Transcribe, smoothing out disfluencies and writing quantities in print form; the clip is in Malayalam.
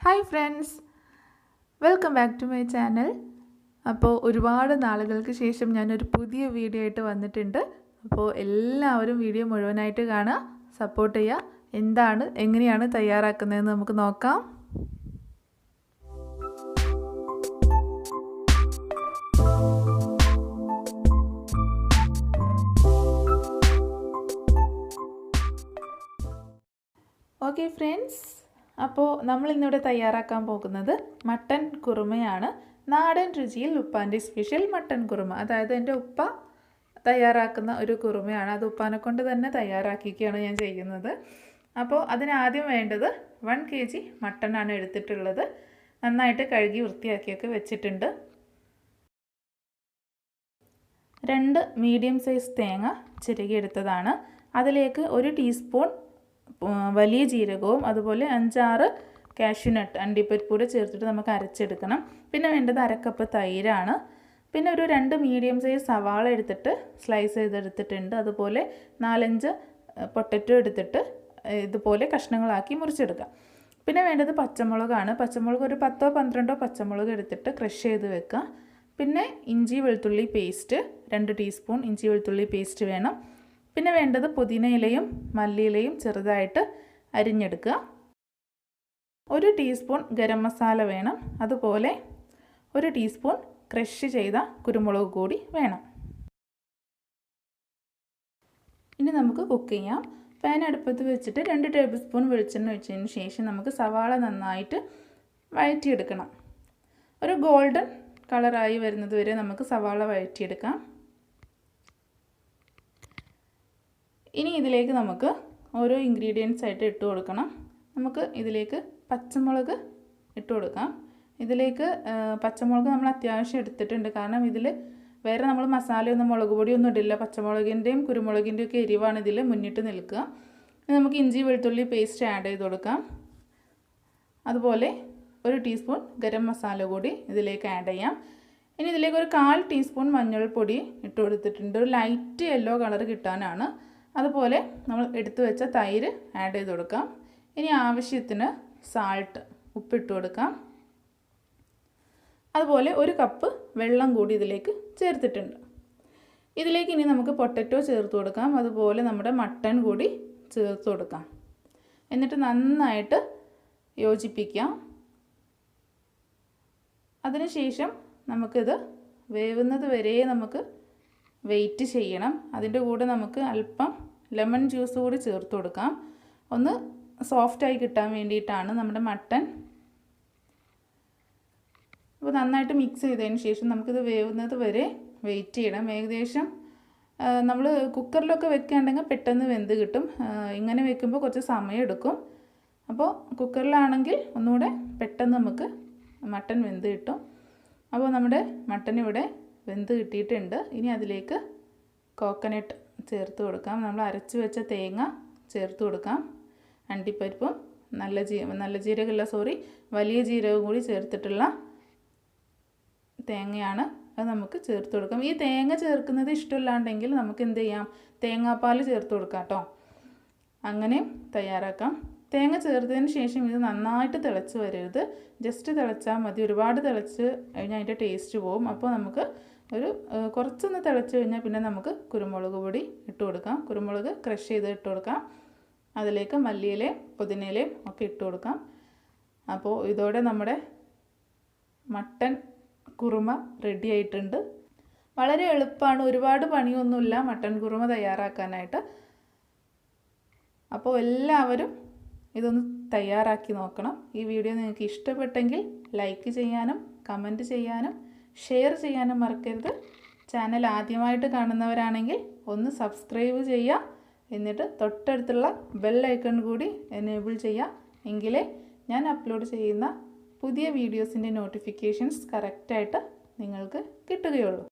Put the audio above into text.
Hi friends, welcome back to my channel. അപ്പോൾ ഒരുപാട് നാളുകൾക്ക് ശേഷം ഞാനൊരു പുതിയ വീഡിയോ ആയിട്ട് വന്നിട്ടുണ്ട്. അപ്പോൾ എല്ലാവരും വീഡിയോ മുഴുവനായിട്ട് കാണുക, സപ്പോർട്ട് ചെയ്യുക. എങ്ങനെയാണ് തയ്യാറാക്കുന്നതെന്ന് നമുക്ക് നോക്കാം. ഓക്കെ ഫ്രണ്ട്സ്, അപ്പോൾ നമ്മൾ ഇന്നിവിടെ തയ്യാറാക്കാൻ പോകുന്നത് മട്ടൻ കുറുമയാണ്. നാടൻ രുചിയിൽ ഉപ്പാൻ്റെ സ്പെഷ്യൽ മട്ടൻ കുറുമ. അതായത് എൻ്റെ ഉപ്പ തയ്യാറാക്കുന്ന ഒരു കുറുമയാണ്. അത് ഉപ്പാനെ കൊണ്ട് തന്നെ തയ്യാറാക്കിയൊക്കെയാണ് ഞാൻ ചെയ്യുന്നത്. അപ്പോൾ അതിനാദ്യം വേണ്ടത് 1 kg മട്ടനാണ് എടുത്തിട്ടുള്ളത്. നന്നായിട്ട് കഴുകി വൃത്തിയാക്കിയൊക്കെ വെച്ചിട്ടുണ്ട്. 2 മീഡിയം സൈസ് തേങ്ങ ചിരകിയെടുത്തതാണ്. അതിലേക്ക് 1 ടീസ്പൂൺ വലിയ ജീരകവും അതുപോലെ 5-6 കാഷ്യൂനട്ട് അണ്ടിപ്പരിപ്പ് കൂടെ ചേർത്തിട്ട് നമുക്ക് അരച്ചെടുക്കണം. പിന്നെ വേണ്ടത് 1 കപ്പ് തൈരാണ്. പിന്നെ ഒരു 2 മീഡിയം സൈസ് സവാള എടുത്തിട്ട് സ്ലൈസ് ചെയ്തെടുത്തിട്ടുണ്ട്. അതുപോലെ 4-5 പൊട്ടറ്റോ എടുത്തിട്ട് ഇതുപോലെ കഷ്ണങ്ങളാക്കി മുറിച്ചെടുക്കാം. പിന്നെ വേണ്ടത് പച്ചമുളകാണ്. പച്ചമുളക് ഒരു 10-12 പച്ചമുളക് എടുത്തിട്ട് ക്രഷ് ചെയ്ത് വെക്കുക. പിന്നെ ഇഞ്ചി വെളുത്തുള്ളി പേസ്റ്റ് 2 ടീസ്പൂൺ ഇഞ്ചി വെളുത്തുള്ളി പേസ്റ്റ് വേണം. പിന്നെ വേണ്ടത് പുതിന ഇലയും മല്ലിയിലയും ചെറുതായിട്ട് അരിഞ്ഞെടുക്കുക. 1 ടീസ്പൂൺ ഗരം മസാല വേണം. അതുപോലെ 1 ടീസ്പൂൺ ക്രഷ് ചെയ്ത കുരുമുളക് കൂടി വേണം. ഇനി നമുക്ക് കുക്ക് ചെയ്യാം. പാൻ അടുപ്പത്ത് വെച്ചിട്ട് 2 ടേബിൾ സ്പൂൺ വെളിച്ചെണ്ണ ഒഴിച്ചതിന് ശേഷം നമുക്ക് സവാള നന്നായിട്ട് വഴറ്റിയെടുക്കണം. ഒരു ഗോൾഡൻ കളറായി വരുന്നത് വരെ നമുക്ക് സവാള വഴറ്റിയെടുക്കാം. ഇനി ഇതിലേക്ക് നമുക്ക് ഓരോ ഇൻഗ്രീഡിയൻസ് ആയിട്ട് ഇട്ട് കൊടുക്കണം. നമുക്ക് ഇതിലേക്ക് പച്ചമുളക് ഇട്ട് കൊടുക്കാം. ഇതിലേക്ക് പച്ചമുളക് നമ്മൾ അത്യാവശ്യം എടുത്തിട്ടുണ്ട്. കാരണം ഇതിൽ വേറെ നമ്മൾ മസാലയൊന്നും മുളക് പൊടിയൊന്നും ഇടില്ല. പച്ചമുളകിൻ്റെയും കുരുമുളകിൻ്റെയും ഒക്കെ എരിവാണ് ഇതിൽ മുന്നിട്ട് നിൽക്കുക. നമുക്ക് ഇഞ്ചി വെളുത്തുള്ളി പേസ്റ്റ് ആഡ് ചെയ്ത് കൊടുക്കാം. അതുപോലെ 1 ടീസ്പൂൺ ഗരം മസാല കൂടി ഇതിലേക്ക് ആഡ് ചെയ്യാം. ഇനി ഇതിലേക്ക് ഒരു 1/4 ടീസ്പൂൺ മഞ്ഞൾപ്പൊടി ഇട്ട് കൊടുത്തിട്ടുണ്ട്. ഒരു ലൈറ്റ് യെല്ലോ കളർ കിട്ടാനാണ്. അതുപോലെ നമ്മൾ എടുത്തു വെച്ച തൈര് ആഡ് ചെയ്ത് കൊടുക്കാം. ഇനി ആവശ്യത്തിന് സാൾട്ട് ഉപ്പിട്ട് കൊടുക്കാം. അതുപോലെ 1 കപ്പ് വെള്ളം കൂടി ഇതിലേക്ക് ചേർത്തിട്ടുണ്ട്. ഇതിലേക്ക് ഇനി നമുക്ക് പൊട്ടറ്റോ ചേർത്ത് കൊടുക്കാം. അതുപോലെ നമ്മുടെ മട്ടൻ കൂടി ചേർത്ത് കൊടുക്കാം. എന്നിട്ട് നന്നായിട്ട് യോജിപ്പിക്കാം. അതിനുശേഷം നമുക്കിത് വേവുന്നത് വരെ നമുക്ക് വെയിറ്റ് ചെയ്യണം. അതിൻ്റെ കൂടെ നമുക്ക് അല്പം ലെമൺ ജ്യൂസ് കൂടി ചേർത്ത് കൊടുക്കാം. ഒന്ന് സോഫ്റ്റായി കിട്ടാൻ വേണ്ടിയിട്ടാണ് നമ്മുടെ മട്ടൻ. അപ്പോൾ നന്നായിട്ട് മിക്സ് ചെയ്തതിന് ശേഷം നമുക്കിത് വേവുന്നത് വരെ വെയിറ്റ് ചെയ്യണം. ഏകദേശം നമ്മൾ കുക്കറിലൊക്കെ വെക്കുകയാണെങ്കിൽ പെട്ടെന്ന് വെന്ത് കിട്ടും. ഇങ്ങനെ വെക്കുമ്പോൾ കുറച്ച് സമയം എടുക്കും. അപ്പോൾ കുക്കറിലാണെങ്കിൽ ഒന്നുകൂടെ പെട്ടെന്ന് നമുക്ക് മട്ടൻ വെന്ത് കിട്ടും. അപ്പോൾ നമ്മുടെ മട്ടൻ ഇവിടെ വെന്ത് കിട്ടിയിട്ടുണ്ട്. ഇനി അതിലേക്ക് കോക്കനട്ട് ചേർത്ത് കൊടുക്കാം. നമ്മൾ അരച്ച് വെച്ച തേങ്ങ ചേർത്ത് കൊടുക്കാം. അണ്ടിപ്പരിപ്പും വലിയ ജീരകം കൂടി ചേർത്തിട്ടുള്ള തേങ്ങയാണ്. അത് നമുക്ക് ചേർത്ത് കൊടുക്കാം. ഈ തേങ്ങ ചേർക്കുന്നത് ഇഷ്ടമില്ലാണ്ടെങ്കിൽ നമുക്ക് എന്ത് ചെയ്യാം, തേങ്ങാപ്പാൽ ചേർത്ത് കൊടുക്കാം കേട്ടോ. അങ്ങനെയും തയ്യാറാക്കാം. തേങ്ങ ചേർത്തതിന് ശേഷം ഇത് നന്നായിട്ട് തിളച്ച് വരരുത്. ജസ്റ്റ് തിളച്ചാൽ മതി. ഒരുപാട് തിളച്ച് കഴിഞ്ഞാൽ അതിൻ്റെ ടേസ്റ്റ് പോവും. അപ്പോൾ നമുക്ക് കുറച്ചൊന്ന് തിളച്ച് കഴിഞ്ഞാൽ പിന്നെ നമുക്ക് കുരുമുളക് പൊടി ഇട്ട് കൊടുക്കാം. കുരുമുളക് ക്രഷ് ചെയ്ത് ഇട്ട് കൊടുക്കാം. അതിലേക്ക് മല്ലിയിലയും പുതിനയിലയും ഒക്കെ ഇട്ട് കൊടുക്കാം. അപ്പോൾ ഇതോടെ നമ്മുടെ മട്ടൻ കുറുമ റെഡി ആയിട്ടുണ്ട്. വളരെ എളുപ്പമാണ്. ഒരുപാട് പണിയൊന്നുമില്ല മട്ടൻ കുറുമ തയ്യാറാക്കാനായിട്ട്. അപ്പോൾ എല്ലാവരും ഇതൊന്ന് തയ്യാറാക്കി നോക്കണം. ഈ വീഡിയോ നിങ്ങൾക്ക് ഇഷ്ടപ്പെട്ടെങ്കിൽ ലൈക്ക് ചെയ്യാനും കമൻറ്റ് ചെയ്യാനും ഷെയർ ചെയ്യാനും മറക്കരുത്. ചാനൽ ആദ്യമായിട്ട് കാണുന്നവരാണെങ്കിൽ ഒന്ന് സബ്സ്ക്രൈബ് ചെയ്യുക. എന്നിട്ട് തൊട്ടടുത്തുള്ള ബെൽ ഐക്കൺ കൂടി എനേബിൾ ചെയ്യുക. എങ്കിലേ ഞാൻ അപ്ലോഡ് ചെയ്യുന്ന പുതിയ വീഡിയോസിൻ്റെ നോട്ടിഫിക്കേഷൻസ് കറക്റ്റായിട്ട് നിങ്ങൾക്ക് കിട്ടുകയുള്ളൂ.